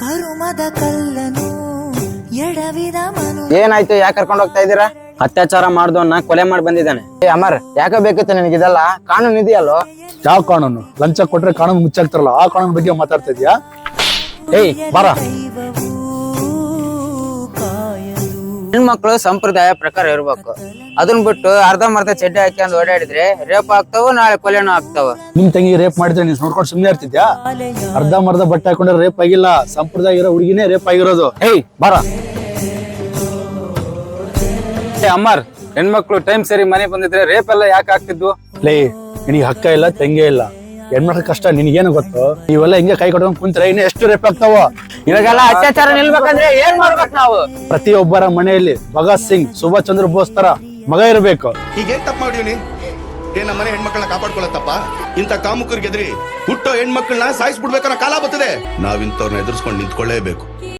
ಕರುಮದ ಕಲ್ಲನು ಎಡವಿದ ಮನು. ಏನಾಯ್ತು? ಯಾಕೆ ಕರ್ಕೊಂಡು ಹೋಗ್ತಾ ಇದ್ದೀರಾ? ಅತ್ಯಾಚಾರ ಮಾಡ್ದವನ್ನ ಕೊಲೆ ಮಾಡಿ ಬಂದಿದ್ದಾನೆ. ಅಮರ್, ಯಾಕೆ ಬೇಕಿತ್ತು ನಿನಗಿದೆಲ್ಲ? ಕಾನೂನು ಇದೆಯಲ್ಲೋ? ಯಾವ ಕಾನೂನು? ಲಂಚ ಕೊಟ್ರೆ ಕಾನೂನು ಮುಚ್ಚಾಕ್ತಾರಲ್ಲ, ಆ ಕಾನೂನು ಬಗ್ಗೆ ಮಾತಾಡ್ತಾ ಇದೀಯಾ? ಏಯ್ ಬಾರ. ಹೆಣ್ಮಕ್ಳು ಸಂಪ್ರದಾಯ ಪ್ರಕಾರ ಇರ್ಬೇಕು. ಅದನ್ನ ಬಿಟ್ಟು ಅರ್ಧಂಬರ್ಧ ಚಡ್ಡಿ ಹಾಕಿ ಓಡಾಡಿದ್ರೆ ರೇಪ್ ಆಗ್ತಾವ, ನಾಳೆ ಕೊಲೆನೂ ಆಗ್ತಾವ. ನಿಮ್ ತಂಗಿ ರೇಪ್ ಮಾಡಿದ್ರೆ ನೀನ್ ನೋಡ್ಕೊಂಡು ಸುಮ್ನೆ ಇರ್ತಿದ್ಯಾ? ಅರ್ಧ ಮರ್ಧ ಬಟ್ಟೆ ಹಾಕೊಂಡ್ರೆ ರೇಪ್ ಆಗಿಲ್ಲ, ಸಂಪ್ರದಾಯ ಇರೋ ಹುಡುಗಿನೇ ರೇಪ್ ಆಗಿರೋದು. ಏಯ್ ಬಾರ. ಅಮ್ಮರ್, ಹೆಣ್ಮಕ್ಳು ಟೈಮ್ ಸರಿ ಮನೆ ಬಂದಿದ್ರೆ ರೇಪ್ ಎಲ್ಲ ಯಾಕೆ ಆಗ್ತಿದ್ವು? ಲೇ, ನಿನಗೆ ಹಕ್ಕ ಇಲ್ಲ, ತೆಂಗೆ ಇಲ್ಲ, ಹೆಣ್ಮಕ್ಳ ಕಷ್ಟ ನಿನಗೇನು ಗೊತ್ತು? ಇವೆಲ್ಲ ಹಿಂಗೆ ಕೈ ಕೊಟ್ಕೊಂಡ್ ಕುಂತ್ರೆ ಇನ್ನು ಎಷ್ಟು ರೇಪ್ ಆಗ್ತಾವ? ಇವಾಗೆಲ್ಲ ಅತ್ಯಾಚಾರ ನಿಲ್ಬೇಕಂದ್ರೆ ಏನ್ ಮಾಡ್ಬೇಕು ನಾವು? ಪ್ರತಿಯೊಬ್ಬರ ಮನೆಯಲ್ಲಿ ಭಗತ್ ಸಿಂಗ್, ಸುಭಾಷ್ ಚಂದ್ರ ಬೋಸ್ ತರ ಮಗ ಇರಬೇಕು. ಹೀಗೇನ್ ತಪ್ಪ ಮಾಡಿವ್ನಿ? ಏನ್ ನಮ್ಮನೆ ಹೆಣ್ಮಕ್ಳನ್ನ ಕಾಪಾಡ್ಕೊಳತ್ತಪ್ಪ? ಇಂಥ ಕಾಮುಕರಿಗೆ ಎದ್ರಿ ಹುಟ್ಟೋ ಹೆಣ್ಮಕ್ಳನ್ನ ಸಾಯಿಸ್ಬಿಡ್ಬೇಕನ್ನೋ ಕಾಲ ಬರ್ತದೆ. ನಾವಿಂತವ್ರನ್ನ ಎದುರಿಸ್ಕೊಂಡು ನಿಂತ್ಕೊಳ್ಳೇಬೇಕು.